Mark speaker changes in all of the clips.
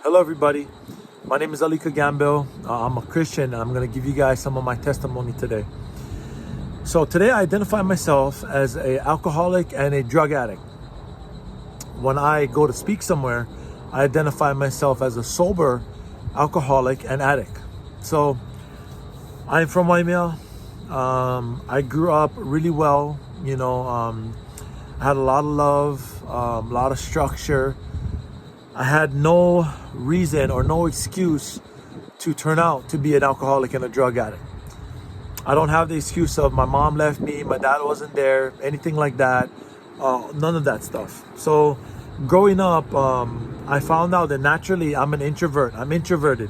Speaker 1: Hello, everybody. My name is Alika Gamble. I'm a Christian, and I'm going to give you guys some of my testimony today. So today, I identify myself as an alcoholic and a drug addict. When I go to speak somewhere, I identify myself as a sober alcoholic and addict. So I'm from Waimea. I grew up really well. I had a lot of love, a lot of structure. I had no reason or no excuse to turn out to be an alcoholic and a drug addict. I don't have the excuse of my mom left me, my dad wasn't there, anything like that. None of that stuff. So growing up, I found out that naturally I'm an introvert. I'm introverted.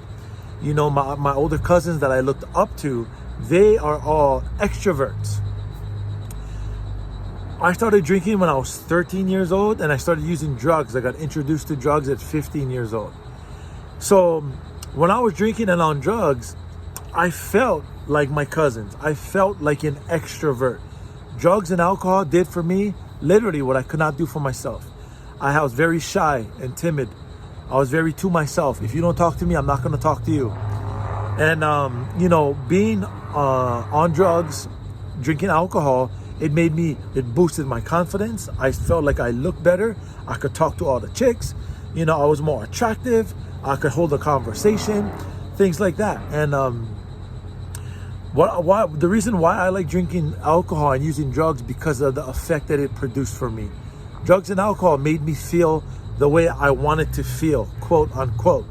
Speaker 1: My older cousins that I looked up to, they are all extroverts. I started drinking when I was 13 years old, and I started using drugs. I got introduced to drugs at 15 years old. So when I was drinking and on drugs, I felt like my cousins. I felt like an extrovert. Drugs and alcohol did for me literally what I could not do for myself. I was very shy and timid. I was very to myself. If you don't talk to me, I'm not going to talk to you. And, being on drugs, drinking alcohol, it boosted my confidence. I felt like I looked better. I could talk to all the chicks. I was more attractive. I could hold a conversation, things like that. And the reason why I like drinking alcohol and using drugs, because of the effect that it produced for me. Drugs and alcohol made me feel the way I wanted to feel, quote unquote.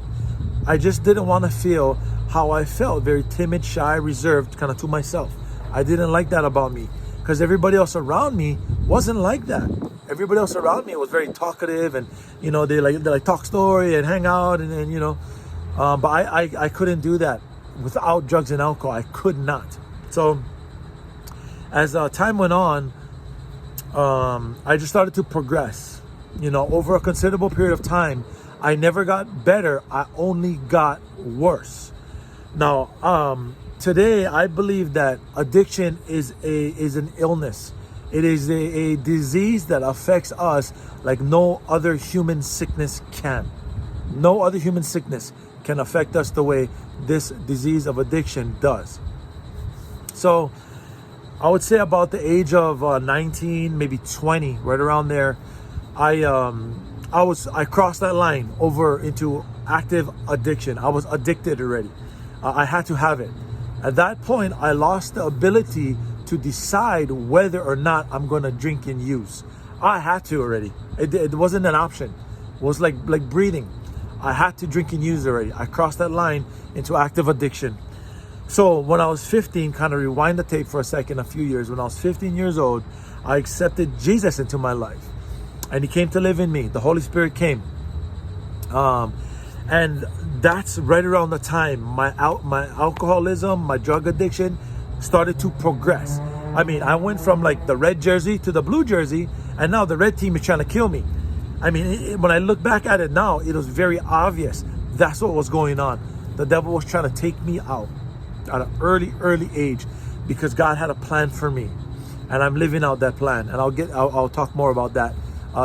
Speaker 1: I just didn't want to feel how I felt, very timid, shy, reserved, kind of to myself. I didn't like that about me, because everybody else around me wasn't like that. Everybody else around me was very talkative, and they like talk story and hang out, but I couldn't do that without drugs and alcohol. I could not. So as time went on, I just started to progress. Over a considerable period of time, I never got better. I only got worse. Now, today, I believe that addiction is an illness. It is a disease that affects us like no other human sickness can. No other human sickness can affect us the way this disease of addiction does. So I would say about the age of 19, maybe 20, right around there, I crossed that line over into active addiction. I was addicted already. I had to have it. At that point, I lost the ability to decide whether or not I'm going to drink and use. I had to already. It wasn't an option. It was like breathing. I had to drink and use already. I crossed that line into active addiction. So when I was 15, kind of rewind the tape for a second, a few years. When I was 15 years old, I accepted Jesus into my life. And he came to live in me. The Holy Spirit came. And that's right around the time my alcoholism, my drug addiction started to progress. I mean, I went from like the red jersey to the blue jersey, and now the red team is trying to kill me. I mean, when I look back at it now, it was very obvious that's what was going on. The devil was trying to take me out at an early age, because God had a plan for me, and I'm living out that plan. And I'll talk more about that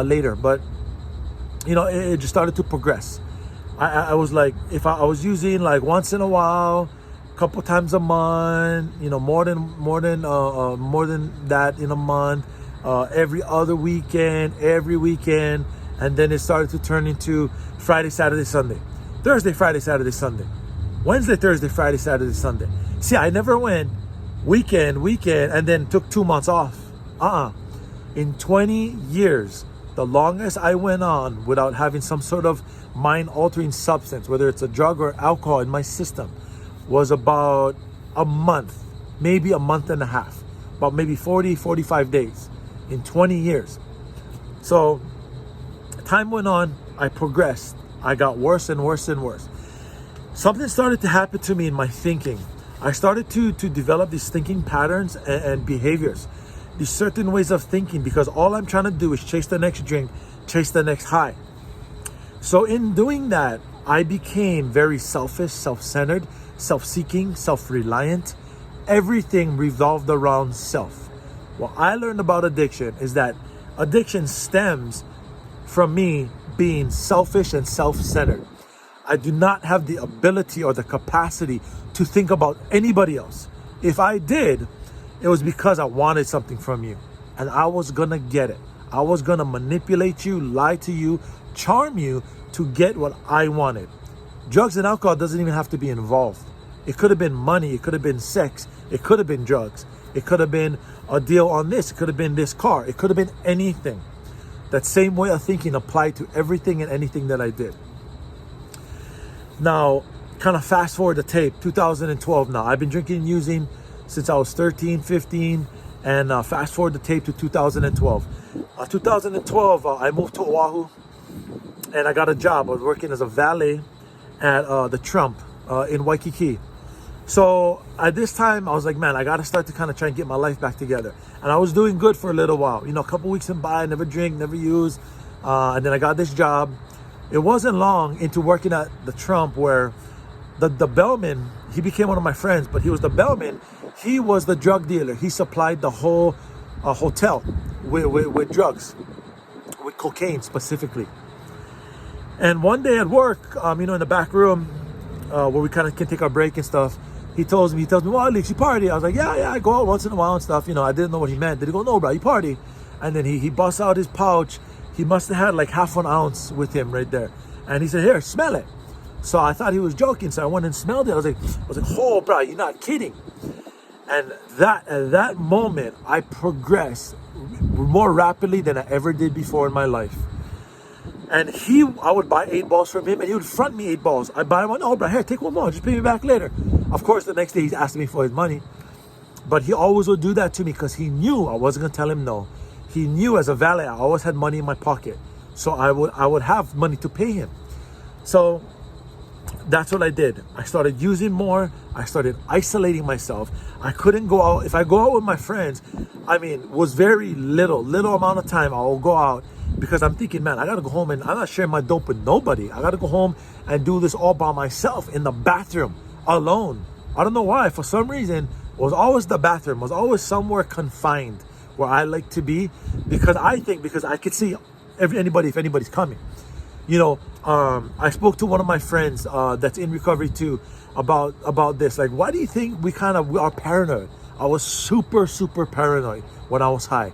Speaker 1: later. But it just started to progress. I was like, if I was using like once in a while, a couple times a month, more than that in a month, every other weekend, every weekend. And then it started to turn into Friday, Saturday, Sunday, Thursday, Friday, Saturday, Sunday, Wednesday, Thursday, Friday, Saturday, Sunday. See, I never went weekend, and then took 2 months off. In 20 years, the longest I went on without having some sort of mind-altering substance, whether it's a drug or alcohol in my system, was about a month, maybe a month and a half, about maybe 45 days in 20 years. So time went on, I progressed. I got worse and worse and worse. Something started to happen to me in my thinking. I started to develop these thinking patterns and behaviors, these certain ways of thinking, because all I'm trying to do is chase the next drink, chase the next high. So in doing that, I became very selfish, self-centered, self-seeking, self-reliant. Everything revolved around self. What I learned about addiction is that addiction stems from me being selfish and self-centered. I do not have the ability or the capacity to think about anybody else. If I did, it was because I wanted something from you and I was gonna get it. I was gonna manipulate you, lie to you, charm you to get what I wanted. Drugs and alcohol doesn't even have to be involved. It could have been money, it could have been sex, it could have been drugs, it could have been a deal on this, it could have been this car, it could have been anything. That same way of thinking applied to everything and anything that I did. Now, kind of fast forward the tape, 2012 now. I've been drinking and using since I was 13, 15, and fast forward the tape to 2012. 2012, I moved to Oahu, and I got a job. I was working as a valet at the Trump in Waikiki. So at this time, I was like, man, I got to start to kind of try and get my life back together. And I was doing good for a little while. You know, a couple weeks in by, never drink, never use. And then I got this job. It wasn't long into working at the Trump where the bellman, he became one of my friends, but he was the bellman. He was the drug dealer. He supplied the whole hotel with drugs, with cocaine specifically. And one day at work, you know, in the back room where we kind of can take our break and stuff, he tells me, well, Alex, you party? I was like, yeah, I go out once in a while and stuff. You know, I didn't know what he meant. Did he go, no, bro, you party? And then he busts out his pouch. He must have had like half an ounce with him right there. And he said, here, smell it. So I thought he was joking. So I went and smelled it. I was like, oh, bro, you're not kidding. And at that moment, I progressed more rapidly than I ever did before in my life. And I would buy 8 balls from him, and he would front me 8 balls. I'd buy one, oh, bro, here, take one more, just pay me back later. Of course, the next day he's asking me for his money. But he always would do that to me because he knew I wasn't gonna tell him no. He knew as a valet, I always had money in my pocket. So I would have money to pay him. So that's what I did. I started using more. I started isolating myself. I couldn't go out. If I go out with my friends, I mean, it was very little amount of time I'll go out because I'm thinking, man, I gotta go home and I'm not sharing my dope with nobody. I gotta go home and do this all by myself in the bathroom alone. I don't know why. For some reason, it was always the bathroom. It was always somewhere confined where I like to be because I could see anybody if anybody's coming. You know, I spoke to one of my friends that's in recovery too about this. Like, why do you think we are paranoid? I was super paranoid when I was high.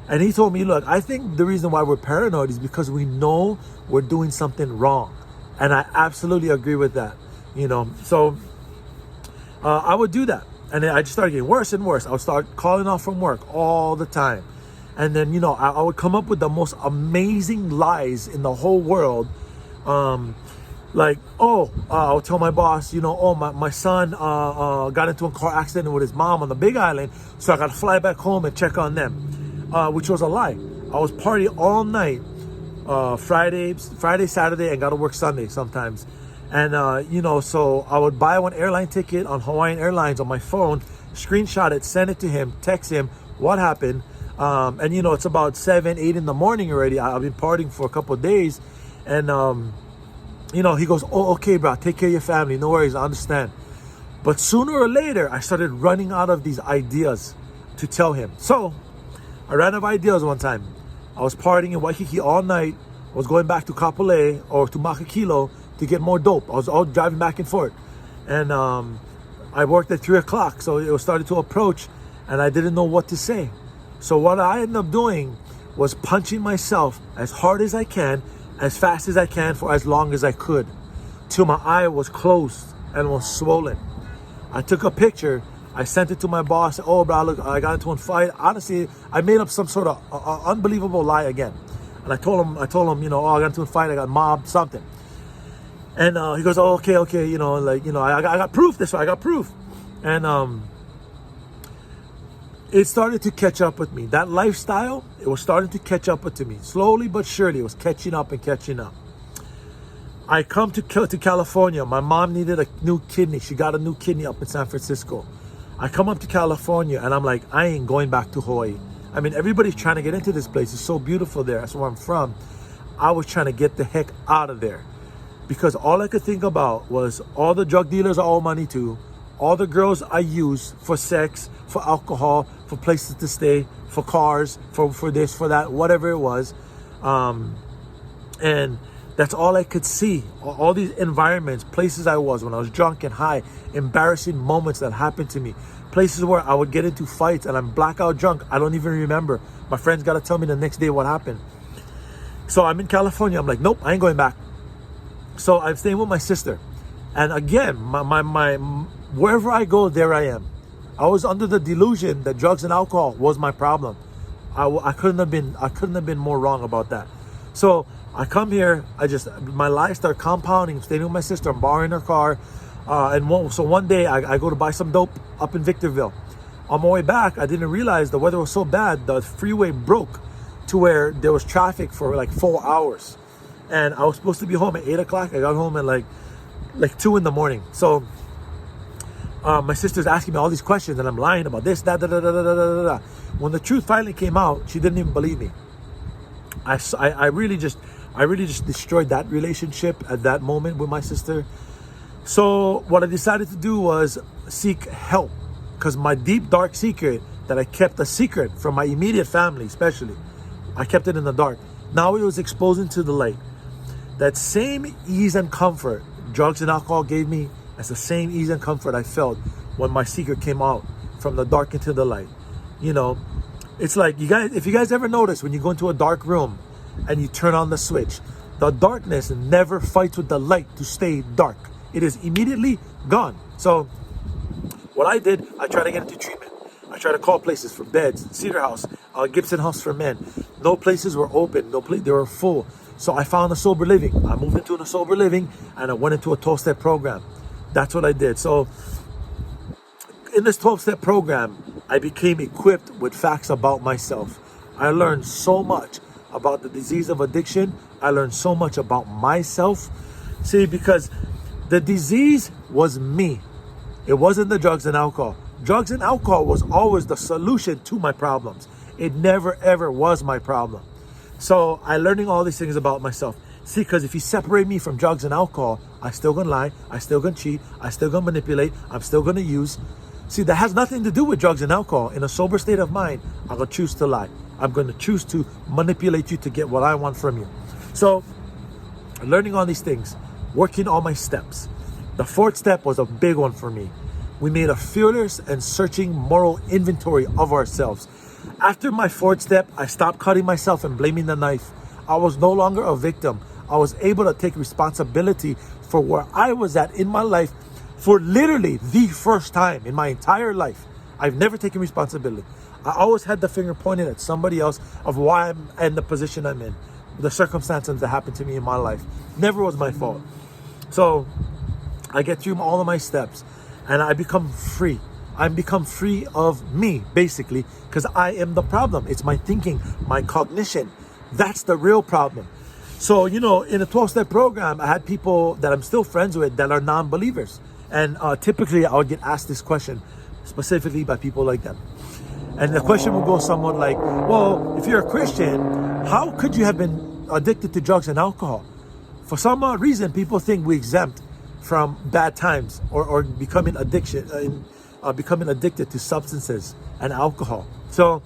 Speaker 1: And he told me, look, I think the reason why we're paranoid is because we know we're doing something wrong. And I absolutely agree with that. You know, so I would do that. And then I just started getting worse and worse. I would start calling off from work all the time. And then, you know, I would come up with the most amazing lies in the whole world. I would tell my boss, you know, oh, my son got into a car accident with his mom on the Big Island, so I got to fly back home and check on them, which was a lie. I was partying all night, Friday, Saturday, and got to work Sunday sometimes. And, you know, so I would buy one airline ticket on Hawaiian Airlines on my phone, screenshot it, send it to him, text him what happened. And, you know, it's about 7, 8 in the morning already. I've been partying for a couple of days. And, you know, he goes, oh, okay, bro, take care of your family. No worries, I understand. But sooner or later, I started running out of these ideas to tell him. So I ran out of ideas one time. I was partying in Waikiki all night. I was going back to Kapolei or to Makakilo to get more dope. I was all driving back and forth. And I worked at 3 o'clock. So it was starting to approach and I didn't know what to say. So what I ended up doing was punching myself as hard as I can, as fast as I can for as long as I could, till my eye was closed and was swollen. I took a picture, I sent it to my boss. Oh, bro, look, I got into a fight. Honestly, I made up some sort of unbelievable lie again. And I told him, you know, oh, I got into a fight, I got mobbed, something. And he goes, oh, okay, you know, like, you know, I got proof this way, I got proof. And it started to catch up with me. That lifestyle, it was starting to catch up with me. Slowly but surely, it was catching up. I come to California. My mom needed a new kidney. She got a new kidney up in San Francisco. I come up to California and I'm like, I ain't going back to Hawaii. I mean, everybody's trying to get into this place. It's so beautiful there. That's where I'm from. I was trying to get the heck out of there because all I could think about was all the drug dealers I owe money to, all the girls I use for sex, for alcohol, for places to stay, for cars, for this, for that, whatever it was. And That's all I could see. All these environments, places I was when I was drunk and high, embarrassing moments that happened to me, places where I would get into fights and I'm blackout drunk. I don't even remember. My friends got to tell me the next day what happened. So I'm in California. I'm like, nope, I ain't going back. So I'm staying with my sister. And again, my wherever I go, there I am. I was under the delusion that drugs and alcohol was my problem. I couldn't have been more wrong about that. So I come here, my lies start compounding. I'm staying with my sister, I'm borrowing her car. So one day I go to buy some dope up in Victorville. On my way back, I didn't realize the weather was so bad, the freeway broke to where there was traffic for like 4 hours. And I was supposed to be home at 8 o'clock. I got home at like 2 in the morning. So my sister's asking me all these questions and I'm lying about this, that, da, da, da, da, da, da, da. When the truth finally came out, she didn't even believe me. I really just destroyed that relationship at that moment with my sister. So what I decided to do was seek help, because my deep, dark secret that I kept a secret from my immediate family, especially, I kept it in the dark. Now it was exposed into the light. That same ease and comfort drugs and alcohol gave me, that's the same ease and comfort I felt when my secret came out from the dark into the light. You know, it's like, if you guys ever notice when you go into a dark room and you turn on the switch, the darkness never fights with the light to stay dark. It is immediately gone. So what I did, I tried to get into treatment. I tried to call places for beds, Cedar House, Gibson House for Men. No places were open, they were full. So I found a sober living. I moved into a sober living and I went into a 12-step program. That's what I did. So in this 12-step program, I became equipped with facts about myself. I learned so much about the disease of addiction. I learned so much about myself. See, because the disease was me. It wasn't the drugs and alcohol. Drugs and alcohol was always the solution to my problems. It never, ever was my problem. So I learning all these things about myself. See, because if you separate me from drugs and alcohol, I still gonna lie, I still gonna cheat, I still gonna manipulate, I'm still gonna use. See, that has nothing to do with drugs and alcohol. In a sober state of mind, I'm gonna choose to lie. I'm gonna choose to manipulate you to get what I want from you. So, learning all these things, working all my steps. The 4th step was a big one for me. We made a fearless and searching moral inventory of ourselves. After my 4th step, I stopped cutting myself and blaming the knife. I was no longer a victim. I was able to take responsibility for where I was at in my life for literally the first time in my entire life. I've never taken responsibility. I always had the finger pointed at somebody else of why I'm in the position I'm in, the circumstances that happened to me in my life. Never was my fault. So I get through all of my steps and I become free. I become free of me, basically, because I am the problem. It's my thinking, my cognition. That's the real problem. So, in a 12-step program, I had people that I'm still friends with that are non-believers. And typically, I would get asked this question, specifically by people like them. And the question would go somewhat like, well, if you're a Christian, how could you have been addicted to drugs and alcohol? For some reason, people think we exempt from bad times or becoming addicted to substances and alcohol. So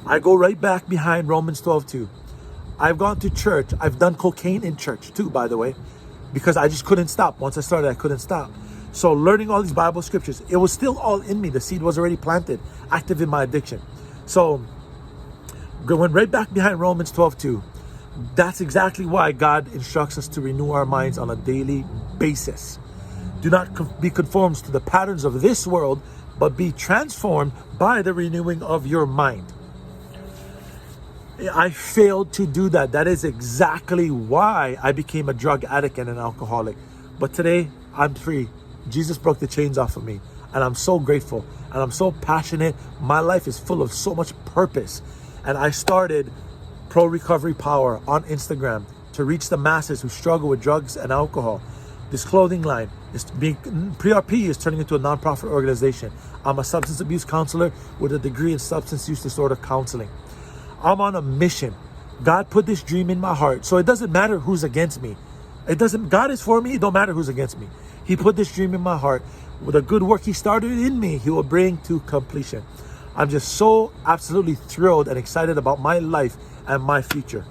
Speaker 1: I go right back behind Romans 12:2. I've gone to church. I've done cocaine in church too, by the way, because I just couldn't stop. Once I started, I couldn't stop. So learning all these Bible scriptures, it was still all in me. The seed was already planted, active in my addiction. So going right back behind Romans 12:2. That's exactly why God instructs us to renew our minds on a daily basis. Do not be conformed to the patterns of this world, but be transformed by the renewing of your mind. I failed to do that. That is exactly why I became a drug addict and an alcoholic. But today, I'm free. Jesus broke the chains off of me. And I'm so grateful. And I'm so passionate. My life is full of so much purpose. And I started Pro Recovery Power on Instagram to reach the masses who struggle with drugs and alcohol. This clothing line is PRP is turning into a nonprofit organization. I'm a substance abuse counselor with a degree in substance use disorder counseling. I'm on a mission. God put this dream in my heart, so it doesn't matter who's against me. God is for me, it don't matter who's against me. He put this dream in my heart. With a good work He started in me, He will bring to completion. I'm just so absolutely thrilled and excited about my life and my future.